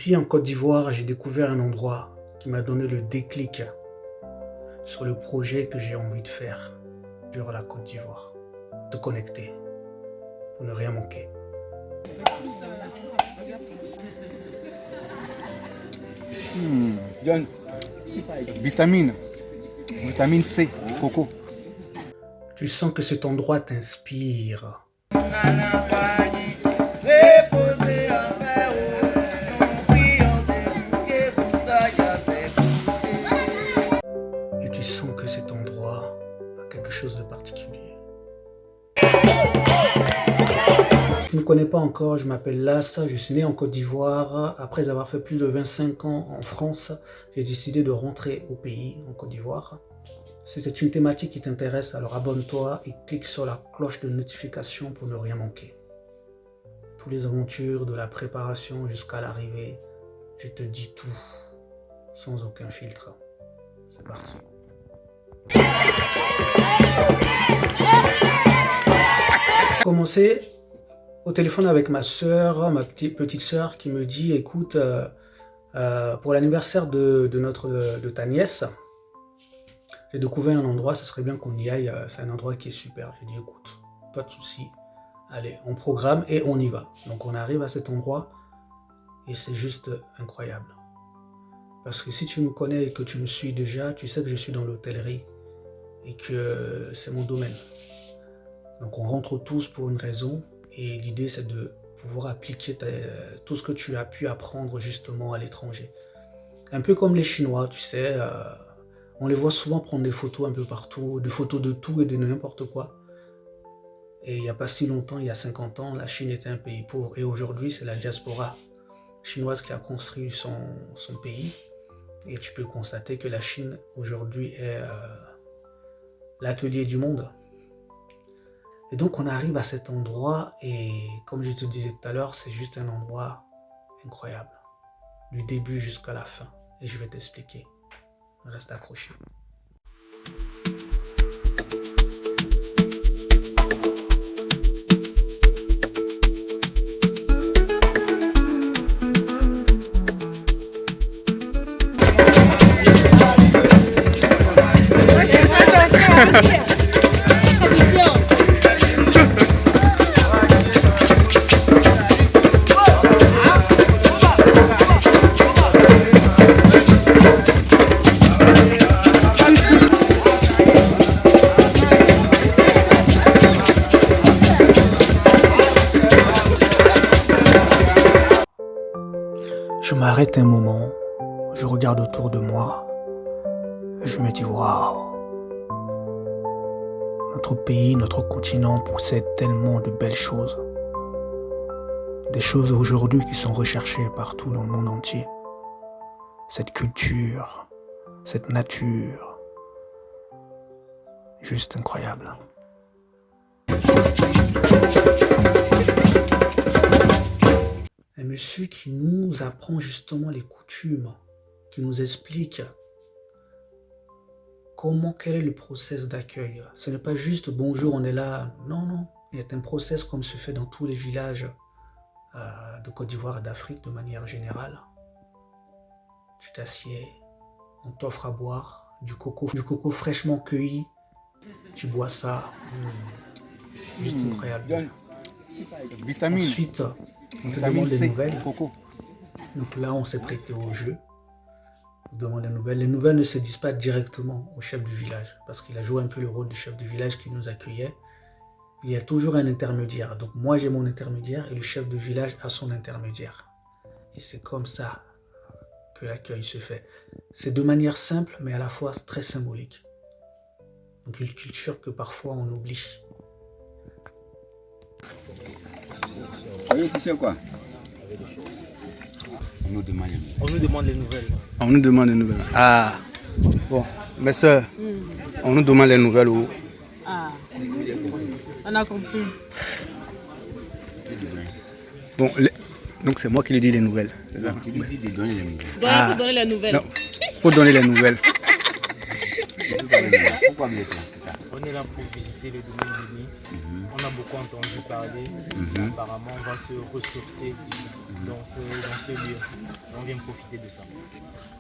Ici en Côte d'Ivoire, j'ai découvert un endroit qui m'a donné le déclic sur le projet que j'ai envie de faire sur la Côte d'Ivoire. Se connecter pour ne rien manquer. John, vitamine C, coco. Tu sens que cet endroit t'inspire. Et tu sens que cet endroit a quelque chose de particulier. Je ne me connais pas encore, je m'appelle Lass, je suis né en Côte d'Ivoire. Après avoir fait plus de 25 ans en France, j'ai décidé de rentrer au pays, en Côte d'Ivoire. Si c'est une thématique qui t'intéresse, alors abonne-toi et clique sur la cloche de notification pour ne rien manquer. Toutes les aventures, de la préparation jusqu'à l'arrivée, je te dis tout, sans aucun filtre. C'est parti. Commencer au téléphone avec ma soeur, ma petite soeur qui me dit écoute, pour l'anniversaire de ta nièce, j'ai découvert un endroit, ça serait bien qu'on y aille, c'est un endroit qui est super. J'ai dit écoute, pas de souci, allez, on programme et on y va. Donc on arrive à cet endroit et c'est juste incroyable. Parce que si tu me connais et que tu me suis déjà, tu sais que je suis dans l'hôtellerie et que c'est mon domaine. Donc on rentre tous pour une raison et l'idée c'est de pouvoir appliquer tout ce que tu as pu apprendre justement à l'étranger. Un peu comme les Chinois, tu sais, on les voit souvent prendre des photos un peu partout, des photos de tout et de n'importe quoi. Et il n'y a pas si longtemps, il y a 50 ans, la Chine était un pays pauvre et aujourd'hui c'est la diaspora chinoise qui a construit son pays. Et tu peux constater que la Chine aujourd'hui est l'atelier du monde. Et donc on arrive à cet endroit et comme je te disais tout à l'heure, c'est juste un endroit incroyable. Du début jusqu'à la fin. Et je vais t'expliquer. Reste accroché. Je m'arrête un moment, je regarde autour de moi, je me dis waouh, notre pays, notre continent possède tellement de belles choses. Des choses aujourd'hui qui sont recherchées partout dans le monde entier. Cette culture, cette nature, juste incroyable. Un monsieur qui nous apprend justement les coutumes, qui nous explique quel est le process d'accueil. Ce n'est pas juste bonjour, on est là. Non, non. Il y a un process comme se fait dans tous les villages de Côte d'Ivoire et d'Afrique de manière générale. Tu t'assieds, on t'offre à boire du coco fraîchement cueilli. Tu bois ça. Juste incroyable. Vitamine. Ensuite, on te demande des nouvelles. Coco. Donc là, on s'est prêté au jeu. On demande des nouvelles. Les nouvelles ne se disent pas directement au chef du village parce qu'il a joué un peu le rôle du chef du village qui nous accueillait. Il y a toujours un intermédiaire. Donc moi, j'ai mon intermédiaire et le chef du village a son intermédiaire. Et c'est comme ça que l'accueil se fait. C'est de manière simple, mais à la fois très symbolique. Donc une culture que parfois on oublie. Tu sais quoi? On nous demande les nouvelles. On nous demande les nouvelles. Ah, bon, mes soeurs, on nous demande les nouvelles où? Ah, on a compris. Bon, donc c'est moi qui lui dis les nouvelles. Donc il faut donner les nouvelles. Non, faut donner les nouvelles. Pourquoi me On est là pour visiter le domaine d'Uni. On a beaucoup entendu parler. Apparemment, on va se ressourcer dans ce lieu. On vient profiter de ça.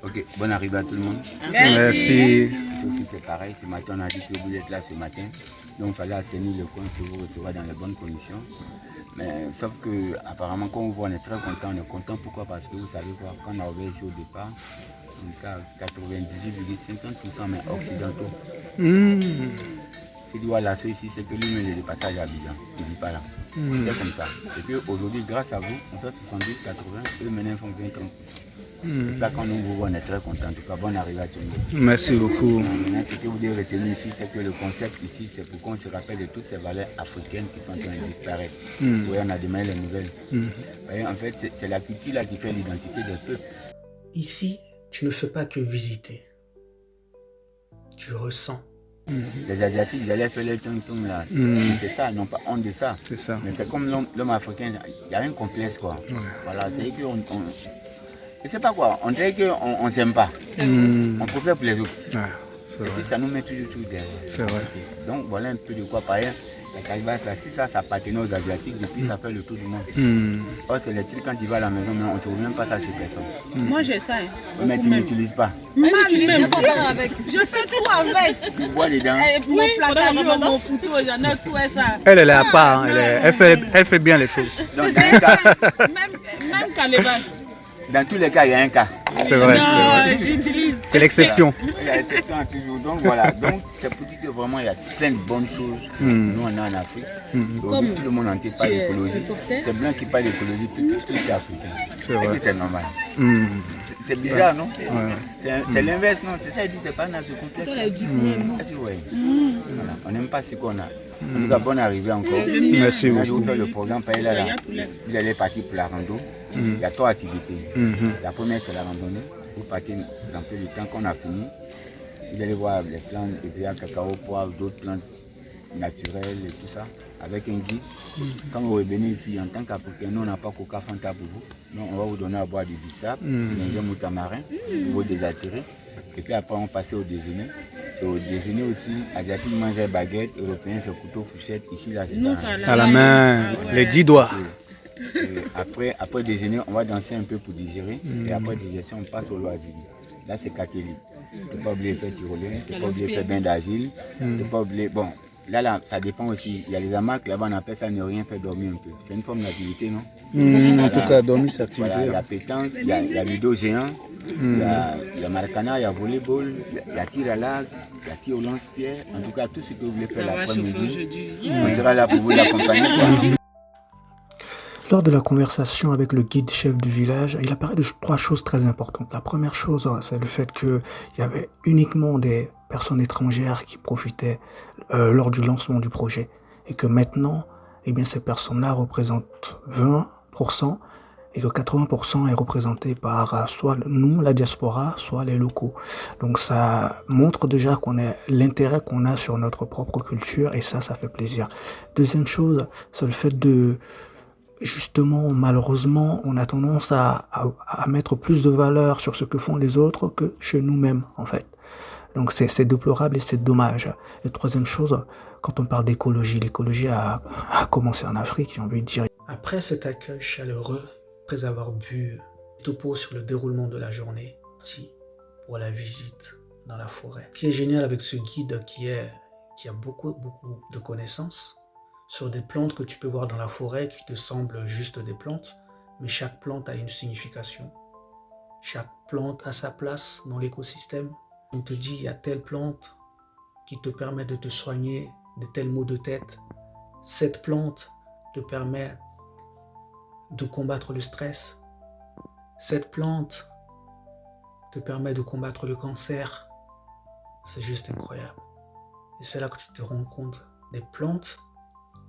Ok, bonne arrivée à tout le monde. Merci. Ici aussi c'est pareil, ce matin on a dit que vous êtes là ce matin. Donc il fallait assainir le coin pour vous recevoir dans les bonnes conditions. Mais sauf que apparemment quand on voit on est très content. On est content pourquoi? Parce que vous savez quoi, quand on a ouvert ici au départ, on était à 98,50% mais occidentaux. Si tu vois l'assaut ici, c'est que lui-même il est de passage à Abidjan. Il ne vit pas là. C'est comme ça. Et puis aujourd'hui, grâce à vous, on fait 70-80, eux maintenant font 20-30%. C'est ça quand nous vous voyons, on est très contents. En tout cas, bonne arrivée à tout le monde. Merci beaucoup. Maintenant, ce que vous devez retenir ici, c'est que le concept ici, c'est pour qu'on se rappelle de toutes ces valeurs africaines qui sont en train de disparaître. Oui, on a demandé les nouvelles. Voyez, en fait, c'est la culture là qui fait l'identité des peuples. Ici, tu ne fais pas que visiter. Tu ressens. Les Asiatiques, ils allaient faire les tong-tong là. C'est ça, ils n'ont pas honte de ça. C'est ça. Mais c'est comme l'homme africain, il y a un complexe quoi. Voilà, c'est qu'on... Je sais pas quoi, on dirait qu'on ne s'aime pas. On peut faire pour les autres. C'est Et vrai. puis ça nous met toujours derrière. C'est vrai. Donc voilà un peu de quoi parler. La calebasse là, si ça appartenait aux Asiatiques, depuis ça fait le tour du monde. Oh, c'est les trucs quand tu vas à la maison, mais on ne trouve même pas ça chez personne. Moi j'ai ça. Mais tu n'utilises pas. Même, avec. je fais tout avec. Tu bois dedans. Mon placard, mon photo, j'en ai tout et ça. Elle est à part, hein. Elle fait bien les choses. Donc, dans un cas, Même calebasse. dans tous les cas, il y a un cas. C'est vrai. Non, j'utilise. C'est l'exception. Il y a l'exception toujours. Donc voilà. Donc c'est pour dire que vraiment il y a plein de bonnes choses. Nous on est en Afrique. Aujourd'hui tout le monde entier parle d'écologie. C'est blanc qui parle d'écologie plus que tout ce qui est africain. C'est vrai. Et puis c'est normal. C'est bizarre, non? C'est l'inverse, non? C'est ça, il dit c'est pas dans ce complexe. Voilà. On n'aime pas ce qu'on a. En tout cas, bonne arrivée encore. Merci On a dû beaucoup. faire le programme par là. Vous allez partir pour la rando. Il y a 3 activités. La première, c'est la randonnée. Vous partez dans peu de temps qu'on a fini. Vous allez voir les plantes, et puis cacao, poivre, d'autres plantes naturelles et tout ça, avec un guide. Quand vous revenez ici, en tant qu'Africain, nous on n'a pas Coca Fanta pour vous. Donc on va vous donner à boire du bissap, du moutamarin, pour vous désaltérer. Et puis après on passe au déjeuner. Et au déjeuner aussi, Asiatique mange baguette, Européen c'est couteau, fourchette. Ici là c'est ça. À la main, les 10 doigts. Et après déjeuner, on va danser un peu pour digérer. Et après digestion, on passe au loisir. Là, c'est quartier libre. Tu n'as pas oublié de faire tyrolien, tu n'as pas oublié de faire bain d'agile. Tu n'as pas oublié... Bon, là, ça dépend aussi. Il y a les hamacs, là-bas, on appelle ça ne rien faire dormir un peu. C'est une forme d'activité, non? En tout cas, dormir, c'est activité. Voilà, il y a pétanque, il y a ludo géant, il y a maracana, il y a volleyball, il y a tir à l'arc, il y a tir au lance-pierre. En tout cas, tout ce que vous voulez faire l'après-midi, on sera là pour vous accompagner. Lors de la conversation avec le guide chef du village, il apparaît de 3 choses très importantes. La première chose, c'est le fait qu'il y avait uniquement des personnes étrangères qui profitaient lors du lancement du projet. Et que maintenant, eh bien, ces personnes-là représentent 20% et que 80% est représenté par soit nous, la diaspora, soit les locaux. Donc ça montre déjà qu'on est l'intérêt qu'on a sur notre propre culture et ça fait plaisir. Deuxième chose, c'est le fait de... Justement, malheureusement, on a tendance à mettre plus de valeur sur ce que font les autres que chez nous-mêmes, en fait. Donc c'est déplorable et c'est dommage. Et troisième chose, quand on parle d'écologie, l'écologie a commencé en Afrique, j'ai envie de dire. Après cet accueil chaleureux, après avoir bu topo sur le déroulement de la journée, parti pour la visite dans la forêt. Ce qui est génial avec ce guide qui a beaucoup de connaissances, sur des plantes que tu peux voir dans la forêt qui te semblent juste des plantes, mais chaque plante a une signification. Chaque plante a sa place dans l'écosystème. On te dit, il y a telle plante qui te permet de te soigner de tels maux de tête. Cette plante te permet de combattre le stress. Cette plante te permet de combattre le cancer. C'est juste incroyable. Et c'est là que tu te rends compte des plantes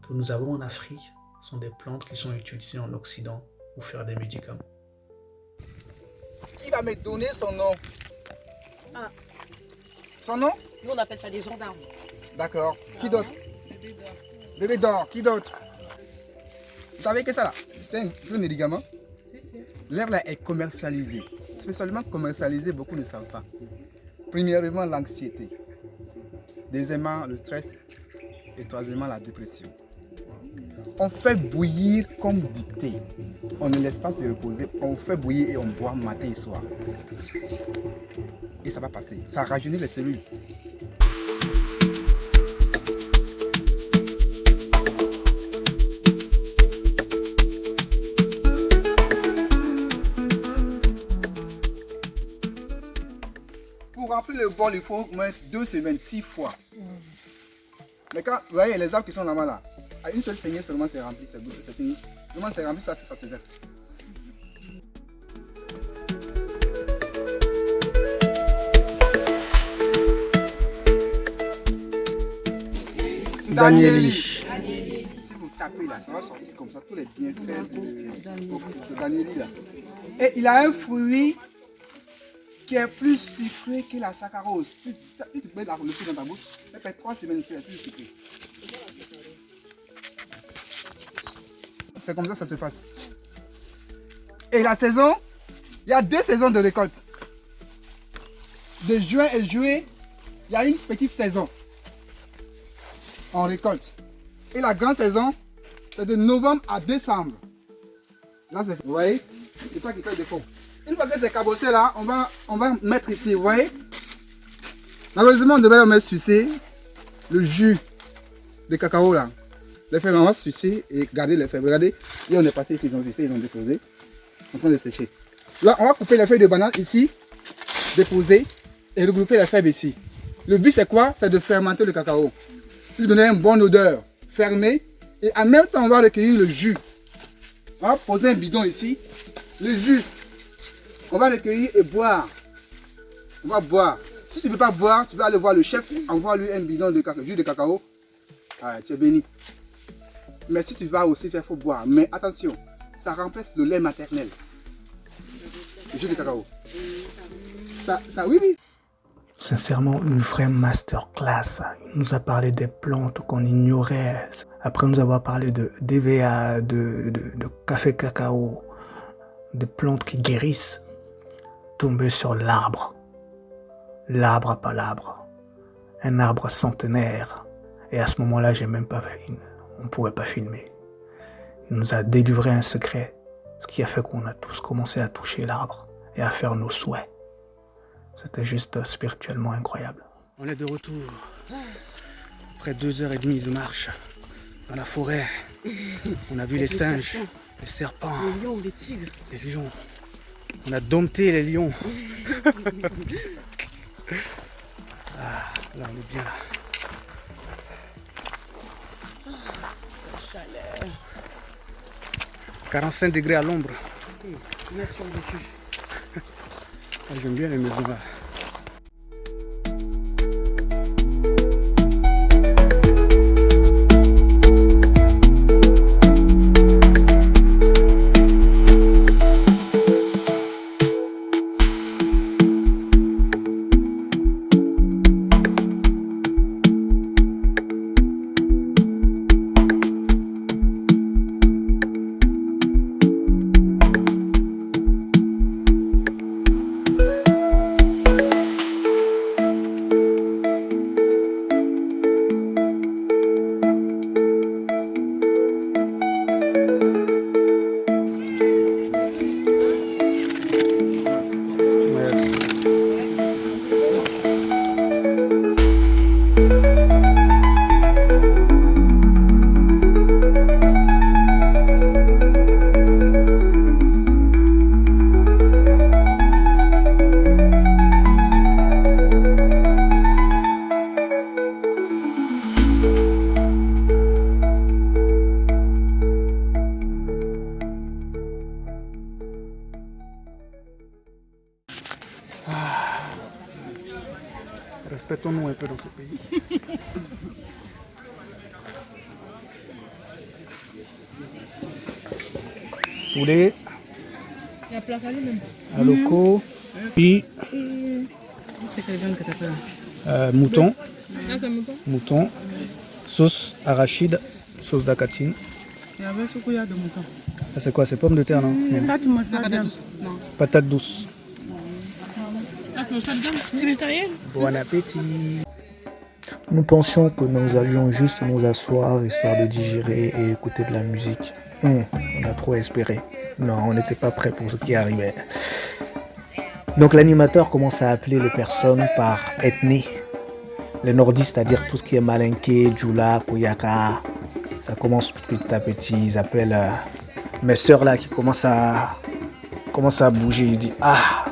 que nous avons en Afrique sont des plantes qui sont utilisées en Occident pour faire des médicaments. Qui va me donner son nom? Son nom? Nous on appelle ça des gendarmes. D'accord. Qui d'autre? Bébé d'or. Qui d'autre? Vous savez que ça là, c'est un médicament? Si. L'herbe là est commercialisée. Spécialement commercialisée, beaucoup ne savent pas. Premièrement, l'anxiété. Deuxièmement, le stress. Et troisièmement, la dépression. On fait bouillir comme du thé. On ne laisse pas se reposer. On fait bouillir et on boit matin et soir. Et ça va passer. Ça rajeunit les cellules. Pour remplir le bol, il faut au moins 2 semaines, 6 fois. Mais quand vous voyez les arbres qui sont là-bas, là, à une seule saignée seulement c'est rempli, c'est fini. Seulement c'est rempli, ça se verse. Danieli. Si vous tapez là, ça va sortir comme ça, tous les bienfaits de Danieli là. Et il a un fruit qui est plus sucré que la saccharose. Tu peux mettre le fruit dans ta bouche, ça fait 3 semaines, c'est plus sucré. C'est comme ça que ça se passe. Et la saison, il y a 2 saisons de récolte. De juin et juillet, il y a une petite saison. On récolte. Et la grande saison, c'est de novembre à décembre. Là, c'est, vous voyez, c'est ça qui fait des faux. Une fois que c'est cabossé là, on va mettre ici, vous voyez. Malheureusement, on devrait mettre sucer le jus de cacao là. Les fèves, on va sucer et garder les fèves. Regardez, là on est passé ici, ils ont sucé, ils ont déposé. On est en train de sécher. Là, on va couper les feuilles de banane ici, déposer et regrouper les fèves ici. Le but c'est quoi? C'est de fermenter le cacao. Lui donner une bonne odeur, fermer. Et en même temps, on va recueillir le jus. On va poser un bidon ici. Le jus, on va recueillir et boire. On va boire. Si tu ne peux pas boire, tu vas aller voir le chef, envoie-lui un bidon de jus de cacao. Ah, tu es béni. Mais si tu vas aussi faire, il faut boire. Mais attention, ça remplace le lait maternel. Le jus de cacao. Ça oui, oui. Sincèrement, une vraie masterclass. Il nous a parlé des plantes qu'on ignorait. Après nous avoir parlé de DVA, de café cacao, de plantes qui guérissent, tomber sur l'arbre. L'arbre à palabre. Un arbre centenaire. Et à ce moment-là, j'ai même pas on ne pouvait pas filmer. Il nous a délivré un secret, ce qui a fait qu'on a tous commencé à toucher l'arbre et à faire nos souhaits. C'était juste spirituellement incroyable. On est de retour. Après 2h30 de marche dans la forêt. On a vu les singes, les serpents, les lions, les tigres. Les lions. On a dompté les lions. Ah, là on est bien là. 45 degrés à l'ombre. J'aime bien les maisons là. Respectons-nous un peu dans ce pays. Poulet, aloco, puis mouton, mouton, sauce arachide, sauce d'acatine. Il y avait ce couillard de mouton. C'est quoi? C'est pommes de terre, non? Là, tu manges pas de Patate douce. Tu es végétarienne? Bon appétit. Nous pensions que nous allions juste nous asseoir, histoire de digérer et écouter de la musique. On a trop espéré. Non, on n'était pas prêt pour ce qui arrivait. Donc l'animateur commence à appeler les personnes par ethnie. Les nordistes, c'est-à-dire tout ce qui est Malinké, Djoula, Koyaka. Ça commence petit à petit. Ils appellent mes sœurs là qui commencent à bouger. Ils disent ah.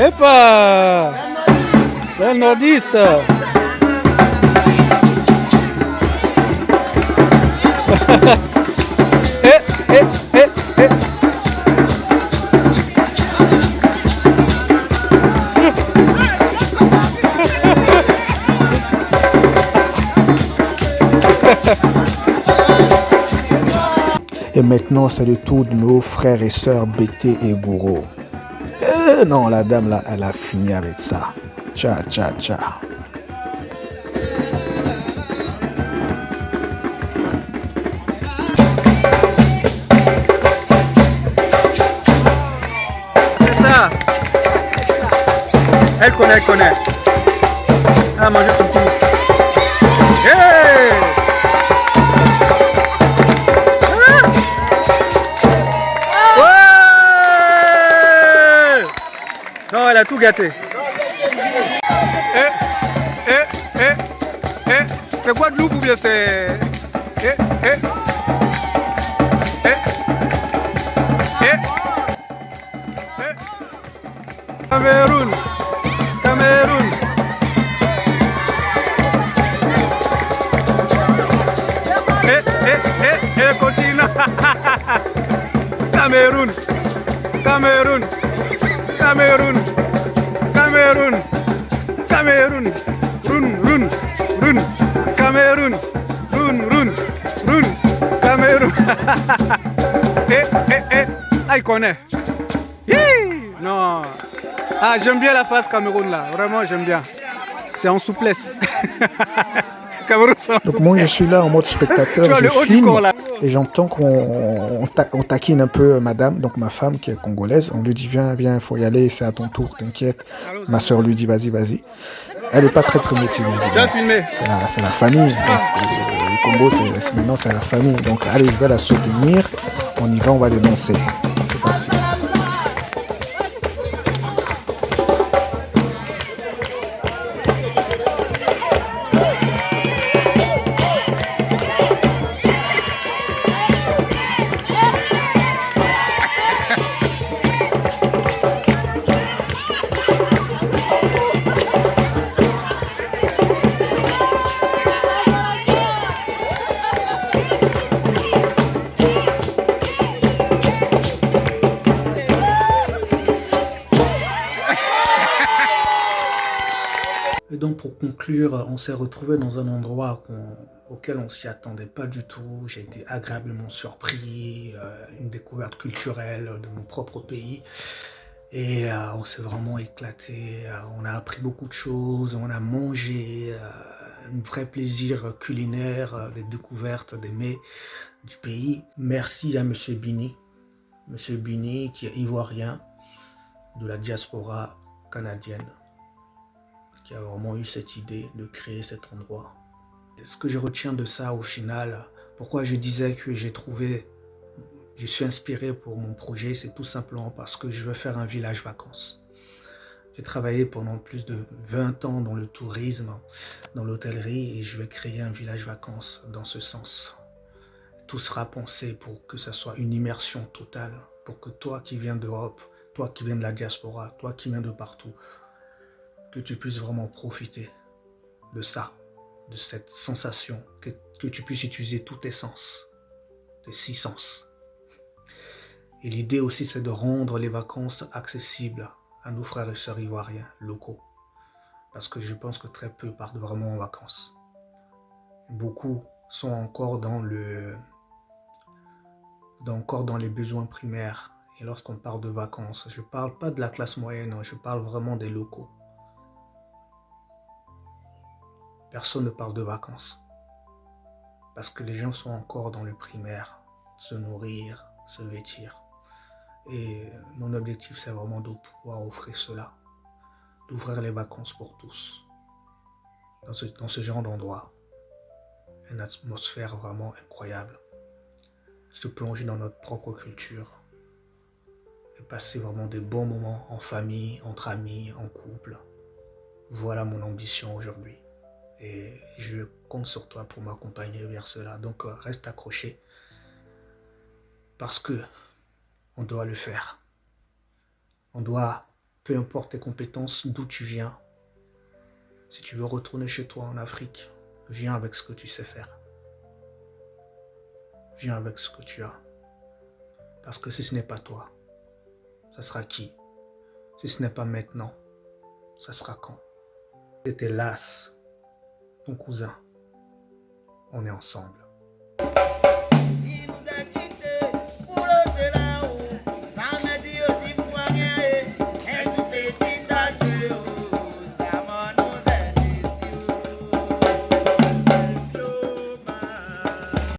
Epa! Les nordistes! Et maintenant, c'est le tour de nos frères et sœurs Bété et Gouro. Non, la dame là, elle a fini avec ça. Tcha, tcha, tcha. C'est ça! Elle connaît. Elle a mangé son coup. Hey! Non, elle a tout gâté. C'est Guadeloupe ou bien c'est... Cameroun. Continue. Cameroun. Run. Cameroun. Ah, il connaît. Non. Ah, j'aime bien la phase Cameroun là. Vraiment, j'aime bien. C'est en souplesse. Cameroun, c'est en souplesse. Donc moi, je suis là en mode spectateur, je filme et j'entends qu'on taquine un peu madame, donc ma femme qui est congolaise. On lui dit viens, il faut y aller, c'est à ton tour, t'inquiète. Ma soeur lui dit vas-y. Elle n'est pas très motivée. Je dis, c'est la famille. Donc, le Congo, maintenant c'est la famille. Donc allez, je vais la soutenir. On y va, on va les lancer. C'est parti. Et donc pour conclure, on s'est retrouvé dans un endroit auquel on s'y attendait pas du tout. J'ai été agréablement surpris, une découverte culturelle de mon propre pays. Et on s'est vraiment éclaté, on a appris beaucoup de choses, on a mangé, un vrai plaisir culinaire, des découvertes, des mets du pays. Merci à Monsieur Bini qui est ivoirien de la diaspora canadienne, qui a vraiment eu cette idée de créer cet endroit. Et ce que je retiens de ça au final, pourquoi je disais que je suis inspiré pour mon projet, c'est tout simplement parce que je veux faire un village vacances. J'ai travaillé pendant plus de 20 ans dans le tourisme, dans l'hôtellerie, et je vais créer un village vacances dans ce sens. Tout sera pensé pour que ça soit une immersion totale, pour que toi qui viens d'Europe, toi qui viens de la diaspora, toi qui viens de partout, que tu puisses vraiment profiter de ça, de cette sensation, que tu puisses utiliser tous tes sens, tes 6 sens. Et l'idée aussi, c'est de rendre les vacances accessibles à nos frères et sœurs ivoiriens locaux. Parce que je pense que très peu partent vraiment en vacances. Beaucoup sont encore dans les besoins primaires. Et lorsqu'on parle de vacances, je ne parle pas de la classe moyenne, je parle vraiment des locaux. Personne ne parle de vacances. Parce que les gens sont encore dans le primaire. Se nourrir, se vêtir. Et mon objectif, c'est vraiment de pouvoir offrir cela, d'ouvrir les vacances pour tous, dans ce genre d'endroit. Une atmosphère vraiment incroyable. Se plonger dans notre propre culture et passer vraiment des bons moments en famille, entre amis, en couple. Voilà mon ambition aujourd'hui. Et je compte sur toi pour m'accompagner vers cela. Donc reste accroché parce que on doit le faire. On doit, peu importe tes compétences, d'où tu viens, si tu veux retourner chez toi en Afrique, viens avec ce que tu sais faire. Viens avec ce que tu as. Parce que si ce n'est pas toi, ça sera qui? Si ce n'est pas maintenant, ça sera quand? C'était Las, ton cousin. On est ensemble.